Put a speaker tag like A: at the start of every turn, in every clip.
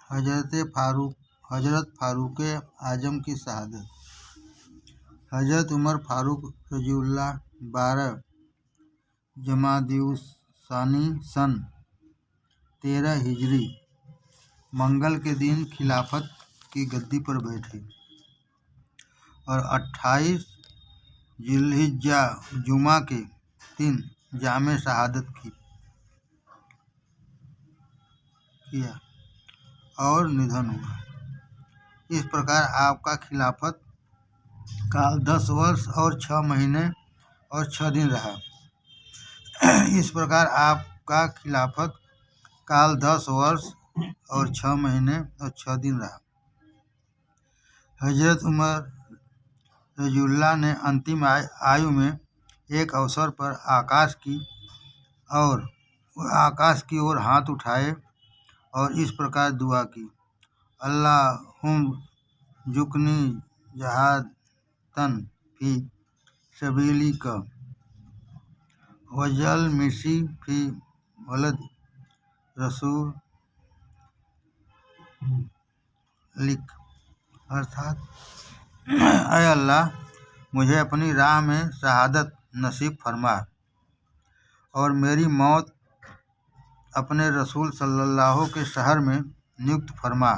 A: हज़रत फ़ारूक आज़म की शहादत। हज़रत उमर फ़ारूक रज़ियल्लाहु 12 जमादिउस्सानी सन 13 हिजरी मंगल के दिन खिलाफत की गद्दी पर बैठे और 28 जिल्हिज्जा जुमा के दिन जामे शहादत किया और निधन हुआ। इस प्रकार आपका खिलाफत काल 10 वर्ष और 6 महीने और 6 दिन रहा। इस प्रकार आपका खिलाफत काल 10 वर्ष और 6 महीने और 6 दिन रहा। हज़रत उमर रज़ियल्लाहु ने अंतिम आयु में एक अवसर पर आकाश की ओर हाथ उठाए और इस प्रकार दुआ की, अल्लाहुम्मा जुकनी जहादतन फी सबीलिक वजल मिसी फी वलद रसूलिक, अर्थात ऐ अल्लाह, मुझे अपनी राह में शहादत नसीब फरमा और मेरी मौत अपने रसूल सल्लल्लाहु के शहर में नियुक्त फरमा।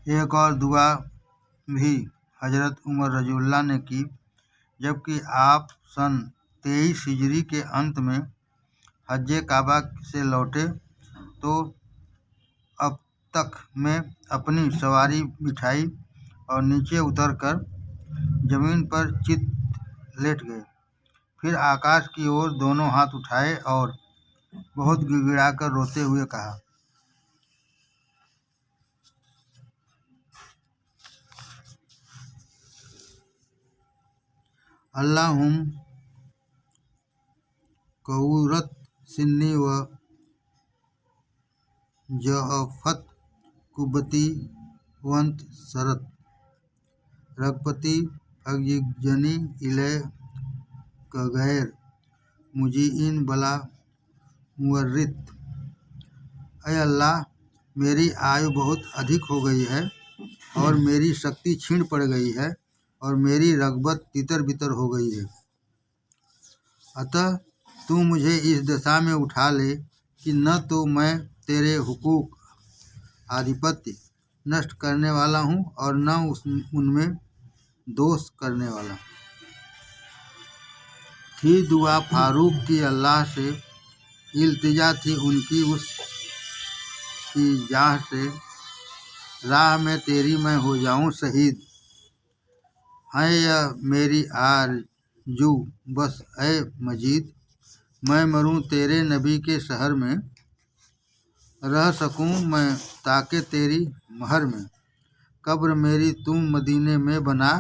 A: एक और दुआ भी हज़रत उमर रज़ियल्लाहु ने की। जबकि आप सन 23 हिजरी के अंत में हज्जे काबा से लौटे तो अब तक में अपनी सवारी बिठाई और नीचे उतरकर जमीन पर चित लेट गए। फिर आकाश की ओर दोनों हाथ उठाए और बहुत गिड़गिड़ाकर रोते हुए कहा, अल्लाहुम्मा कऊरत सिन्नी व ज़अफ़त कुब्बती वंत सरत रगबती फ़ग़िज़नी इलै कगैर मुजीइन बला मुवर्रित। ऐ अल्लाह, मेरी आयु बहुत अधिक हो गई है और मेरी शक्ति क्षीण पड़ गई है और मेरी रग़बत तितर बितर हो गई है। अतः तू मुझे इस दशा में उठा ले कि न तो मैं तेरे हुकूक आधिपत्य नष्ट करने वाला हूँ और न उनमें दोष करने वाला। थी दुआ फ़ारूक की अल्लाह से इल्तिजा थी उनकी उसकी जाह से, राह में तेरी मैं हो जाऊँ शहीद। है यह मेरी आरज़ू बस ऐ मजीद, मैं मरूँ तेरे नबी के शहर में, रह सकूँ मैं ताके तेरी महर में। कब्र मेरी तुम मदीने में बना,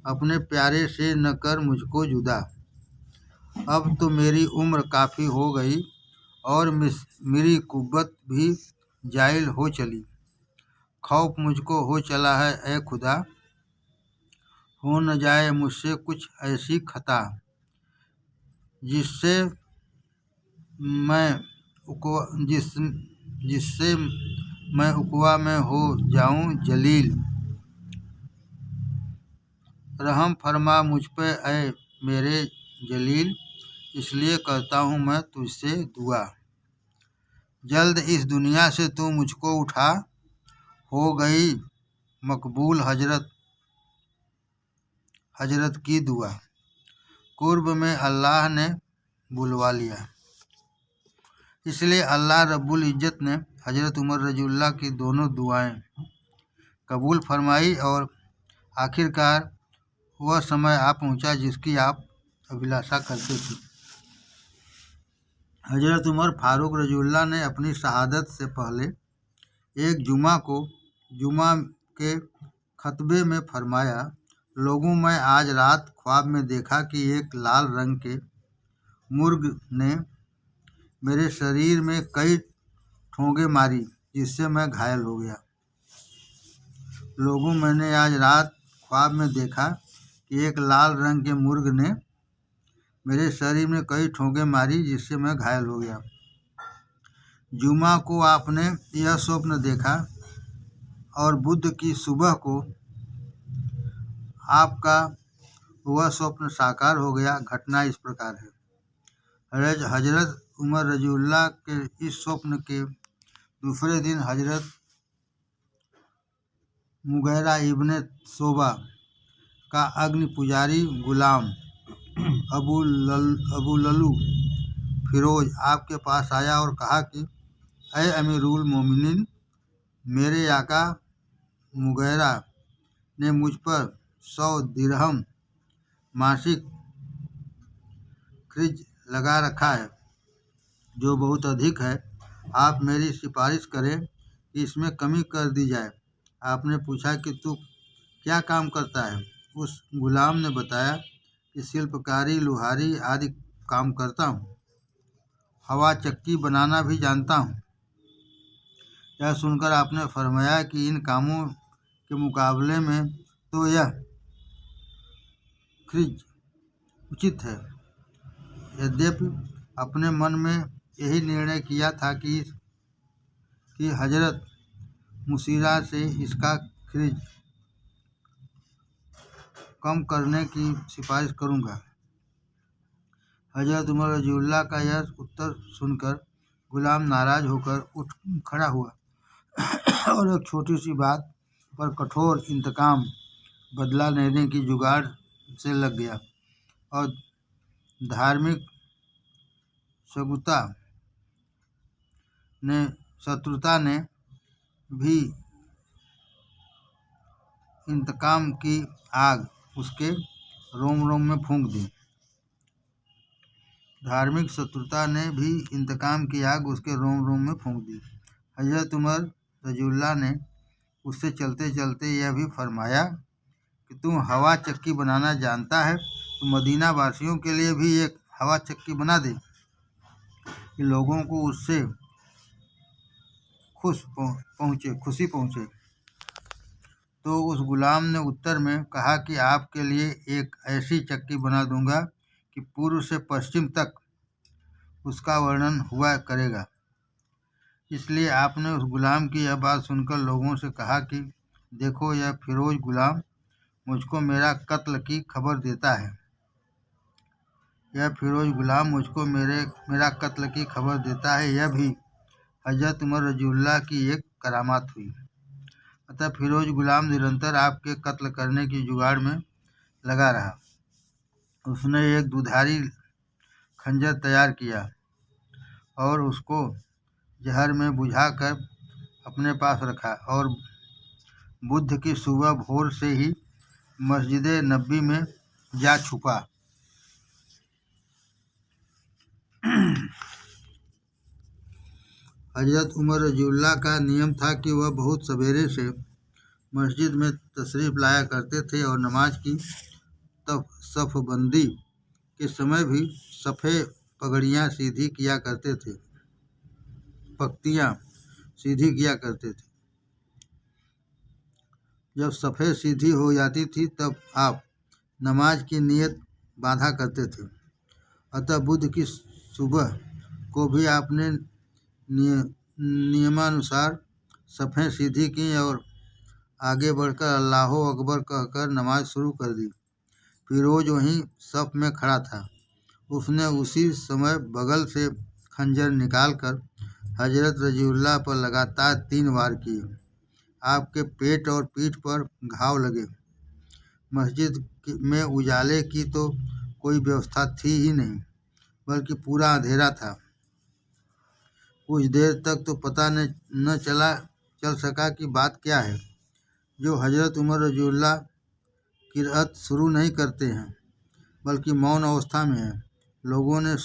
A: अपने प्यारे से न कर मुझको जुदा। अब तो मेरी उम्र काफ़ी हो गई और मेरी कुव्वत भी जाइल हो चली। खौफ मुझको हो चला है ए खुदा, हो न जाए मुझसे कुछ ऐसी खता जिससे मैं उक़वा में हो जाऊँ जलील। रहम फरमा मुझ पे ऐ मेरे जलील, इसलिए करता हूँ मैं तुझसे दुआ। जल्द इस दुनिया से तू मुझको उठा, हो गई मकबूल हजरत की दुआ। कुर्ब में अल्लाह ने बुलवा लिया, इसलिए अल्लाह रब्बुल इज़्ज़त ने हज़रत उमर रज़ियल्लाहु की दोनों दुआएं कबूल फरमाई और आखिरकार वह समय आ पहुंचा जिसकी आप अभिलाषा करते थे। हज़रत उमर फ़ारूक रज़ियल्लाहु ने अपनी शहादत से पहले एक जुमा के खतबे में फरमाया, लोगों, मैं आज रात ख्वाब में देखा कि एक लाल रंग के मुर्ग ने मेरे शरीर में कई ठोंगे मारी जिससे मैं घायल हो गया। लोगों, मैंने आज रात ख्वाब में देखा कि एक लाल रंग के मुर्ग ने मेरे शरीर में कई ठोंगे मारी जिससे मैं घायल हो गया। जुमा को आपने यह स्वप्न देखा और बुध की सुबह को आपका वह स्वप्न साकार हो गया। घटना इस प्रकार है। हजरत उमर रजीउल्लाह के इस स्वप्न के दूसरे दिन हजरत मुगैरा इब्ने शोबा का अग्नि पुजारी गुलाम अबू ललू फिरोज आपके पास आया और कहा कि अय अमीरुल मोमिनीन, मेरे आका मुगैरा ने मुझ पर 100 दिरहम मासिक खर्च लगा रखा है, जो बहुत अधिक है। आप मेरी सिफारिश करें कि इसमें कमी कर दी जाए। आपने पूछा कि तू क्या काम करता है? उस गुलाम ने बताया कि शिल्पकारी, लुहारी आदि काम करता हूँ, हवा चक्की बनाना भी जानता हूँ। यह सुनकर आपने फरमाया कि इन कामों के मुकाबले में तो यह खर्च उचित है। यद्यपि अपने मन में यही निर्णय किया था कि हजरत मुसीरा से इसका खर्च कम करने की सिफारिश करूँगा। हजरत उमर रज़ियल्लाहु का यह उत्तर सुनकर गुलाम नाराज होकर उठ खड़ा हुआ और एक छोटी सी बात पर कठोर इंतकाम बदला लेने की जुगाड़ से लग गया और धार्मिक शत्रुता ने भी इंतकाम की आग उसके रोम रोम में फूंक दी। धार्मिक शत्रुता ने भी इंतकाम की आग उसके रोम रोम में फूंक दी। हजरत उमर रज़ियल्लाहु ने उससे चलते चलते यह भी फरमाया कि तू हवा चक्की बनाना जानता है, तो मदीना वासियों के लिए भी एक हवा चक्की बना दे कि लोगों को उससे खुशी पहुँचे। तो उस गुलाम ने उत्तर में कहा कि आपके लिए एक ऐसी चक्की बना दूंगा कि पूर्व से पश्चिम तक उसका वर्णन हुआ करेगा। इसलिए आपने उस गुलाम की यह बात सुनकर लोगों से कहा कि देखो, यह फिरोज गुलाम मुझको मेरा कत्ल की खबर देता है। मेरा कत्ल की खबर देता है। यह भी हजरत उमर रज़ियल्लाहु की एक करामात हुई। अतः फिरोज गुलाम निरंतर आपके कत्ल करने की जुगाड़ में लगा रहा। उसने एक दुधारी खंजर तैयार किया और उसको जहर में बुझाकर अपने पास रखा और बुध की सुबह भोर से ही मस्जिद नबी में जा छुपा। हजरत उमर रज़ियल्लाहु का नियम था कि वह बहुत सवेरे से मस्जिद में तशरीफ़ लाया करते थे और नमाज की सफ़बंदी के समय भी सफ़े पगड़ियाँ सीधी किया करते थे, पक्तियाँ सीधी किया करते थे। जब सफ़े सीधी हो जाती थी तब आप नमाज की नियत बांधा करते थे। अतः बुध की सुबह को भी आपने नियमानुसार सफ़ें सीधी की और आगे बढ़कर अल्लाह अकबर कहकर नमाज शुरू कर दी। फिरोज वहीं सफ़ में खड़ा था। उसने उसी समय बगल से खंजर निकालकर हजरत रज़ियल्लाहु पर लगातार 3 वार किए। आपके पेट और पीठ पर घाव लगे। मस्जिद में उजाले की तो कोई व्यवस्था थी ही नहीं, बल्कि पूरा अंधेरा था। कुछ देर तक तो पता न चल सका कि बात क्या है, जो हजरत उमर रज़ियल्लाहु किरात शुरू नहीं करते हैं, बल्कि मौन अवस्था में हैं। लोगों ने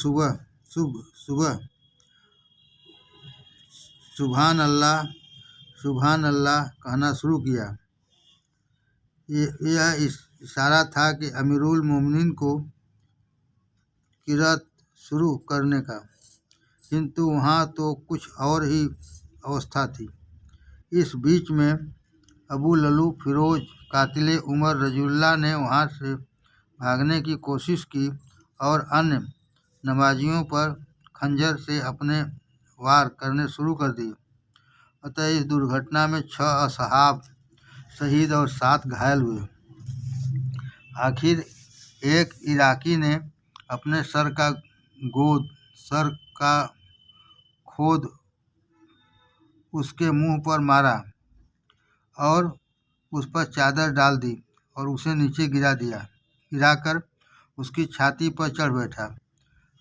A: सुभान अल्लाह कहना शुरू किया। यह इशारा था कि अमीरुल मोमिनीन को किरात शुरू करने का, किंतु वहाँ तो कुछ और ही अवस्था थी। इस बीच में अबू ललू फिरोज कातिल उमर रज़ियल्लाहु ने वहाँ से भागने की कोशिश की और अन्य नमाजियों पर खंजर से अपने वार करने शुरू कर दिए। अतः इस दुर्घटना में 6 असहाब शहीद और 7 घायल हुए। आखिर एक इराकी ने अपने सर का खोद उसके मुंह पर मारा और उस पर चादर डाल दी और उसे नीचे गिराकर उसकी छाती पर चढ़ बैठा।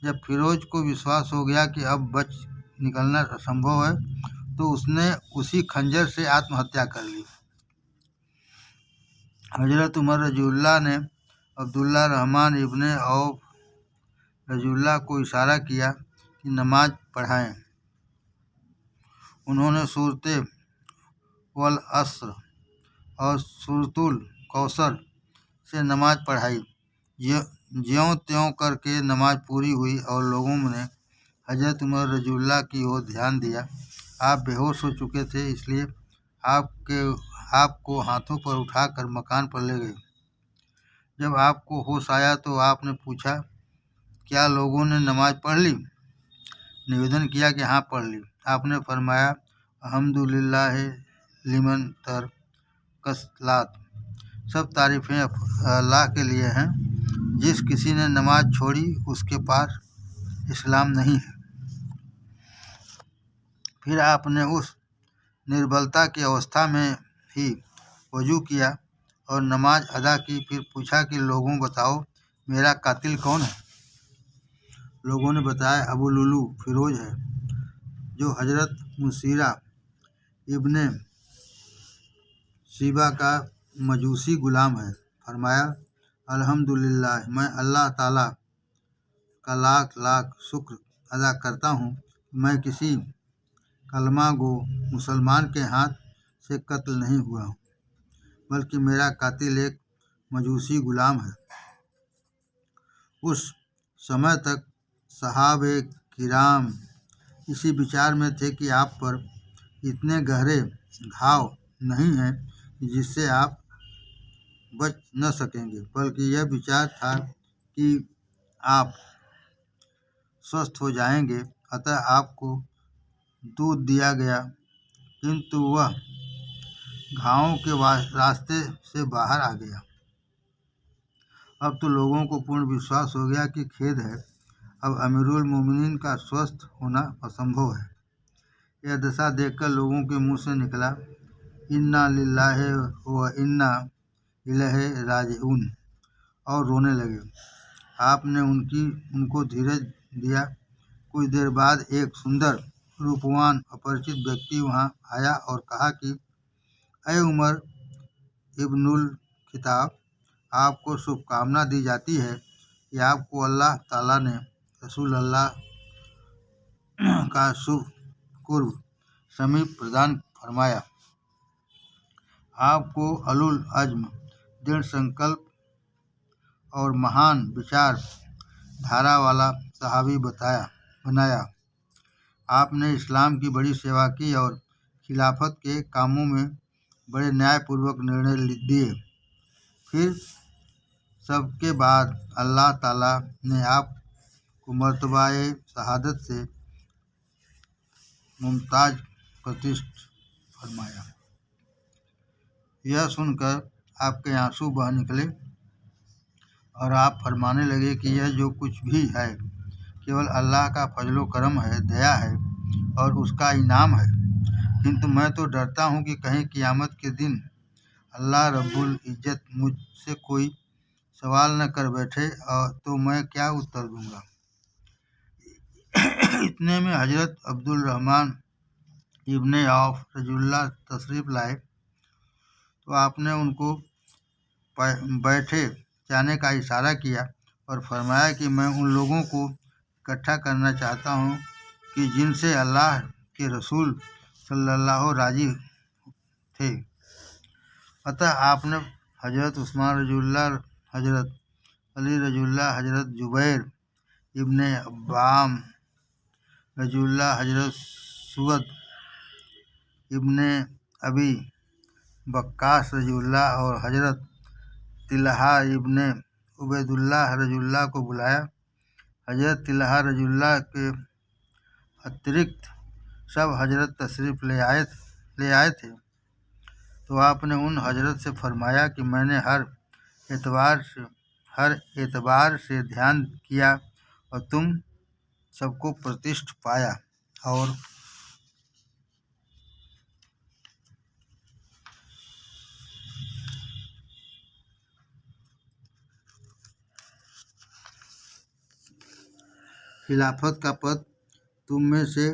A: जब फिरोज को विश्वास हो गया कि अब बच निकलना असंभव है, तो उसने उसी खंजर से आत्महत्या कर ली। हजरत उमर रज़ियल्लाहु ने अब्दुल्लाह रहमान इब्ने औफ रज़ियल्लाहु को इशारा किया कि नमाज पढ़ाएं। उन्होंने सूरते वल अस्र और सूरतुल कौसर से नमाज पढ़ाई। ज्यों त्यों करके नमाज पूरी हुई और लोगों ने हजरत उमर रज़ियल्लाहु की ओर ध्यान दिया। आप बेहोश हो चुके थे, इसलिए आपको हाथों पर उठाकर मकान पर ले गए। जब आपको होश आया तो आपने पूछा, क्या लोगों ने नमाज पढ़ ली? निवेदन किया कि हाँ, पढ़ ली। आपने फरमाया, अल्हम्दुलिल्लाह लिमन तरकस्सलात, सब तारीफ़ें अल्लाह के लिए हैं, जिस किसी ने नमाज छोड़ी उसके पास इस्लाम नहीं है। फिर आपने उस निर्बलता की अवस्था में ही वजू किया और नमाज अदा की। फिर पूछा कि लोगों बताओ, मेरा कातिल कौन है? लोगों ने बताया, अबू लुलू फिरोज है, जो हजरत मुसीरा इब्ने शिबा का मजूसी गुलाम है। फरमाया, अल्हम्दुलिल्लाह, मैं अल्लाह ताला का लाख लाख शुक्र अदा करता हूँ, मैं किसी कलमा गो मुसलमान के हाथ से कत्ल नहीं हुआ हूँ, बल्कि मेरा कातिल एक मजूसी गुलाम है। उस समय तक सहाबे किराम इसी विचार में थे कि आप पर इतने गहरे घाव नहीं हैं जिससे आप बच न सकेंगे, बल्कि यह विचार था कि आप स्वस्थ हो जाएंगे। अतः आपको दूध दिया गया, किंतु वह घावों के रास्ते से बाहर आ गया। अब तो लोगों को पूर्ण विश्वास हो गया कि खेद है, अब अमीरुल मोमिनीन का स्वस्थ होना असंभव है। यह दशा देखकर लोगों के मुंह से निकला, इन्ना लिल्लाहि व इन्ना इलैहि राजिऊन, और रोने लगे। आपने उनको धीरज दिया। कुछ देर बाद एक सुंदर रूपवान अपरिचित व्यक्ति वहां आया और कहा कि अय उमर इब्नुल खिताब, आपको शुभकामना दी जाती है कि आपको अल्लाह ताला ने रसूल अल्लाह का शुभ कुर्ब समीप प्रदान फरमाया। आपको अलुल अज़्म, दृढ़ संकल्प और महान विचार धारा वाला सहाबी बनाया। आपने इस्लाम की बड़ी सेवा की और खिलाफत के कामों में बड़े न्यायपूर्वक निर्णय दिए। फिर सबके बाद अल्लाह ताला ने आपको मर्तबाए शहादत से मुमताज प्रतिष्ठित फरमाया। यह सुनकर आपके आंसू बह निकले और आप फरमाने लगे कि यह जो कुछ भी है केवल अल्लाह का फजलो करम है, दया है और उसका इनाम है। किंतु मैं तो डरता हूँ कि कहीं क़यामत के दिन अल्लाह रब्बुल इज़्ज़त मुझसे कोई सवाल न कर बैठे तो मैं क्या उत्तर दूंगा। इतने में हजरत अब्दुल रहमान इब्ने औफ रज़ियल्लाहु तशरीफ़ लाए, तो आपने उनको बैठे जाने का इशारा किया और फरमाया कि मैं उन लोगों को इकट्ठा करना चाहता हूँ कि जिनसे अल्लाह के रसूल सल्लल्लाहु राजी थे। अतः आपने हजरत उस्मान रज़ियल्लाहु, हजरत अली रज़ियल्लाहु, हजरत जुबैर इब्ने अव्वाम रज़ियल्लाहु, हजरत सुअद इब्ने अबी वक्कास रज़ियल्लाहु और हजरत तिलहा इब्ने उबैदुल्लाह रज़ियल्लाहु को बुलाया। हजरत तिलहा रज़ियल्लाहु के अतिरिक्त सब हजरत तशरीफ़ ले आए थे, तो आपने उन हजरत से फरमाया कि मैंने हर एतबार से ध्यान किया और तुम सबको प्रतिष्ठ पाया, और खिलाफत का पद तुम में से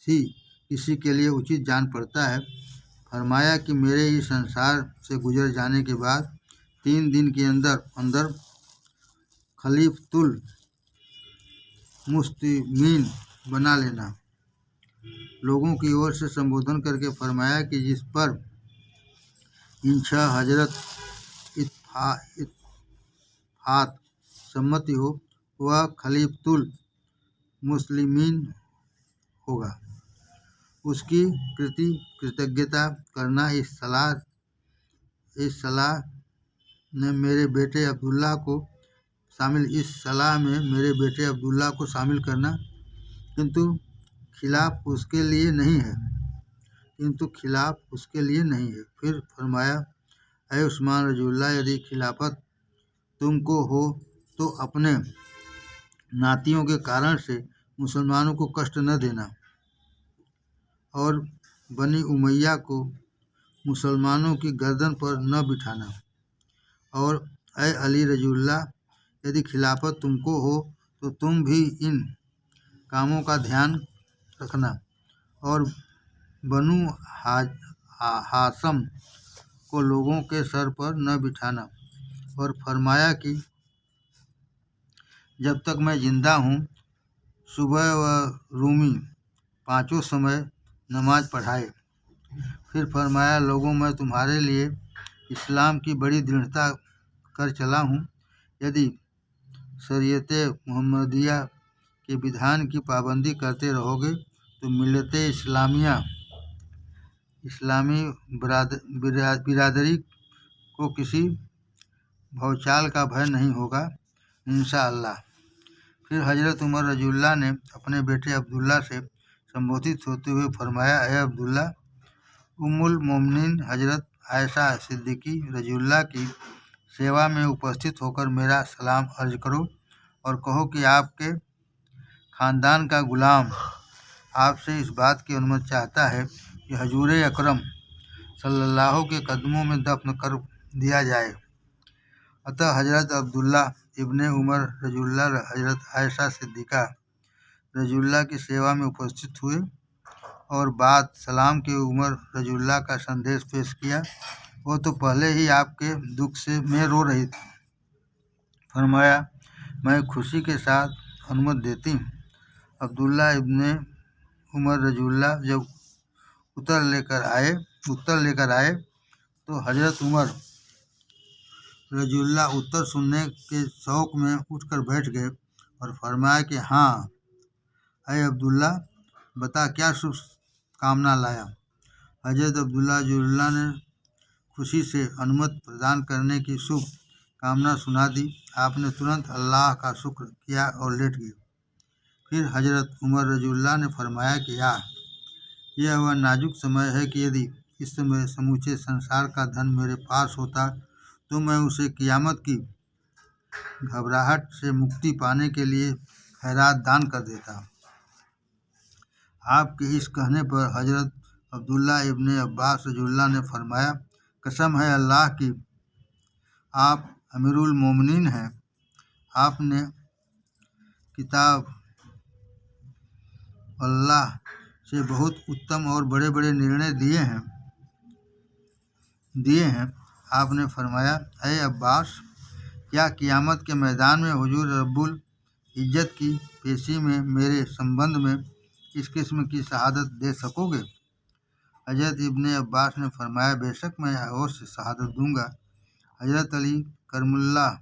A: ही किसी के लिए उचित जान पड़ता है। फरमाया कि मेरे इस संसार से गुजर जाने के बाद 3 दिन के अंदर खलीफतुल मुस्लिमीन बना लेना। लोगों की ओर से संबोधन करके फरमाया कि जिस पर इन 6 हजरत इत्तेफाक सम्मति हो वह खलीफतुल मुस्लिमीन होगा। उसकी कृतज्ञता करना। इस सलाह में मेरे बेटे अब्दुल्ला को शामिल करना, किंतु खिलाफ उसके लिए नहीं है। फिर फरमाया, ऐ उस्मान रज़ियल्लाहु, यदि खिलाफत तुमको हो तो अपने नातियों के कारण से मुसलमानों को कष्ट न देना और बनी उमैया को मुसलमानों की गर्दन पर न बिठाना। और ऐ अली रज़ियल्लाहु, यदि खिलाफत तुमको हो तो तुम भी इन कामों का ध्यान रखना और बनु हाशम को लोगों के सर पर न बिठाना। और फरमाया कि जब तक मैं जिंदा हूँ सुबह व रूमी 5 समय नमाज पढ़ाए। फिर फरमाया, लोगों, मैं तुम्हारे लिए इस्लाम की बड़ी दृढ़ता कर चला हूँ। यदि शरीयत मुहम्मदिया के विधान की पाबंदी करते रहोगे तो मिल्लत इस्लामी बिरादरी को किसी भौचाल का भय नहीं होगा, इंशाअल्लाह। फिर हजरत उमर रज़ियल्लाहु ने अपने बेटे अब्दुल्ला से संबोधित होते हुए फरमाया, ऐ अब्दुल्ला, उम्मुल मोमिनीन हजरत आयशा सिद्दीकी रज़ियल्लाहु की सेवा में उपस्थित होकर मेरा सलाम अर्ज करो और कहो कि आपके ख़ानदान का गुलाम आपसे इस बात की अनुमति चाहता है कि हजूर अकरम सल्लल्लाहु के कदमों में दफन कर दिया जाए। अतः हजरत अब्दुल्ला इब्ने उमर रज़ियल्लाहु हजरत आयशा सिद्दीक़ा रज़ियल्लाहु की सेवा में उपस्थित हुए और बाद सलाम के उमर रज़ियल्लाहु का संदेश पेश किया। वो तो पहले ही आपके दुख से में रो रही थी। फरमाया, मैं खुशी के साथ अनुमति देती हूँ। अब्दुल्ला इब्ने उमर रज़ियल्लाहु जब उत्तर लेकर आए तो हजरत उमर रज़ियल्लाहु उत्तर सुनने के शौक़ में उठकर बैठ गए और फरमाया कि हाँ, ऐ अब्दुल्ला, बता क्या शुभ कामना लाया। हजरत अब्दुल्ला रज़ियल्लाहु ने खुशी से अनुमति प्रदान करने की शुभ कामना सुना दी। आपने तुरंत अल्लाह का शुक्र किया और लेट गए। फिर हजरत उमर रज़ियल्लाहु ने फरमाया कि यह वह नाजुक समय है कि यदि इस समय समूचे संसार का धन मेरे पास होता तो मैं उसे क़ियामत की घबराहट से मुक्ति पाने के लिए खैरात दान कर देता। आपके इस कहने पर हजरत अब्दुल्ला इब्ने अब्बास रज़ियल्लाहु ने फरमाया, कसम है अल्लाह की, आप अमीरुल मोमिनीन हैं। आपने किताब अल्लाह से बहुत उत्तम और बड़े बड़े निर्णय दिए हैं। आपने फरमाया, ऐ अब्बास, क्या क़ियामत के मैदान में हुजूर रब्बुल इज़्ज़त की पेशी में मेरे संबंध में इस किस्म की शहादत दे सकोगे? हजरत इब्ने अब्बास ने फरमाया, बेशक मैं अवश्य शहादत दूंगा। हजरत अली करमुल्लाह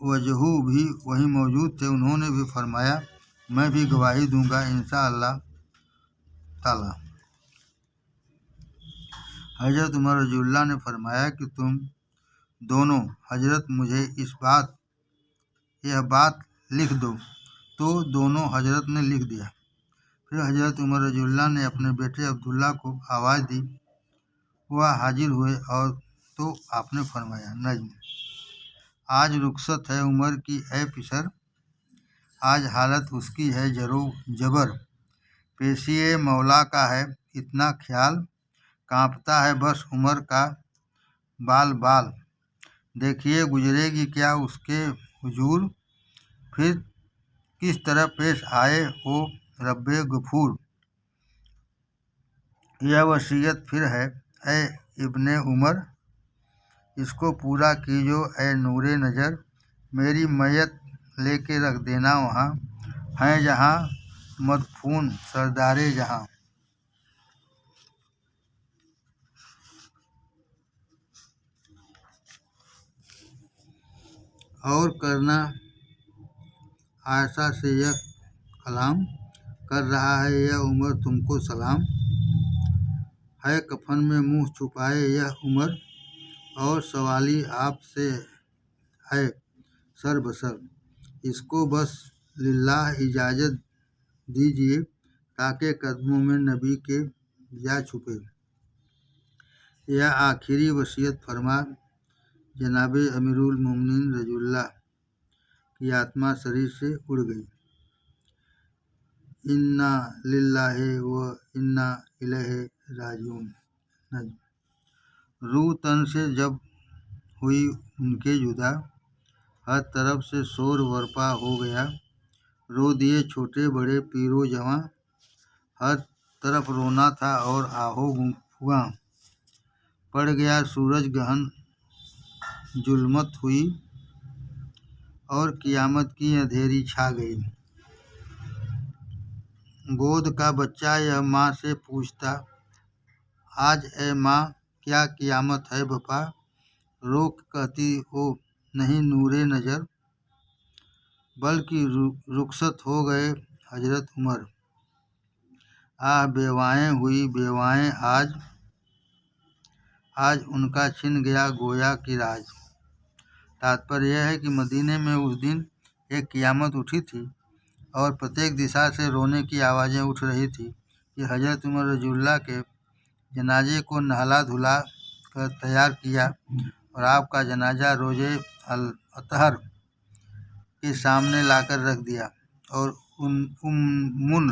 A: वजहू भी वहीं मौजूद थे। उन्होंने भी फरमाया, मैं भी गवाही दूंगा इंशाअल्लाह ताला। हजरत उमर रज़ियल्लाहु ने फरमाया कि तुम दोनों हजरत मुझे यह बात लिख दो। तो दोनों हजरत ने लिख दिया। फिर हजरत उमर रज़ियल्लाहु ने अपने बेटे अब्दुल्ला को आवाज़ दी। वह हाजिर हुए और तो आपने फरमाया, नज्म, आज रुखसत है उमर की ए पिसर, आज हालत उसकी है जरो जबर, पेशिए मौला का है इतना ख्याल, कांपता है बस उमर का बाल बाल, देखिए गुजरेगी क्या उसके हुजूर, फिर किस तरह पेश आए हो रब्बे गफूर। यह वसीयत फिर है ए इब्ने उमर, इसको पूरा कीजो ए नूरे नज़र, मेरी मैयत लेके रख देना वहाँ, है जहाँ मदफून सरदारे जहाँ। और करना आयशा से यह कलाम, कर रहा है यह उमर तुमको सलाम, है कफन में मुंह छुपाए यह उमर, और सवाली आपसे है सर बसर, इसको बस लिल्लाह इजाज़त दीजिए, ताकि कदमों में नबी के जा छुपे। यह आखिरी वसीयत फरमा जनाब अमीरुल मोमिनीन रज़ियल्लाहु की आत्मा शरीर से उड़ गई। इन्ना लिल्लाहि व इन्ना इलैहि राजिऊन। रूह तन से जब हुई उनके जुदा, हर तरफ से शोर बरपा हो गया, रो दिए छोटे बड़े पीरो जवां, हर तरफ रोना था और आहो फुगां, पड़ गया सूरज गहन जुल्मत हुई, और क़ियामत की अंधेरी छा गई। गोद का बच्चा यह माँ से पूछता, आज ए माँ क्या क़ियामत है बपा, रोक कहती ओ नहीं नूरे नज़र, बल्कि रुखसत हो गए हजरत उमर। आह बेवाएँ हुई बेवाएँ आज उनका छिन गया गोया की राज। तात्पर्य यह है कि मदीने में उस दिन एक क़ियामत उठी थी और प्रत्येक दिशा से रोने की आवाज़ें उठ रही थी कि हजरत उमर रज़ियल्लाहु के जनाजे को नहला धुला कर तैयार किया और आपका जनाजा रोज़े अतहर के सामने लाकर रख दिया, और उम्मुल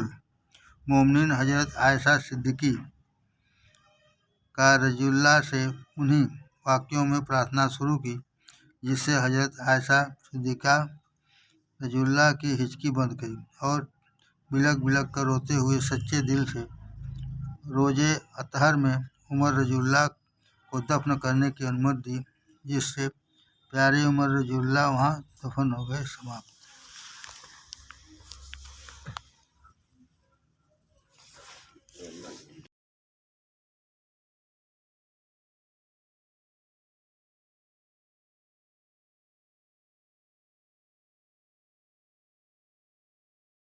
A: मोमिनीन हजरत आयशा सिद्दीक़ी का रज़ियल्लाहु से उन्हीं वाक़यों में प्रार्थना शुरू की जिससे हजरत आयशा सिद्दीक़ा रज़ियल्लाहु की हिचकी बंध गई और बिलक बिलक कर रोते हुए सच्चे दिल से रोज़े अतहर में उमर रज़ियल्लाहु को दफन करने की अनुमति दी, जिससे प्यारे उमर रज़ियल्लाहु वहाँ दफन हो गए। समाप्त।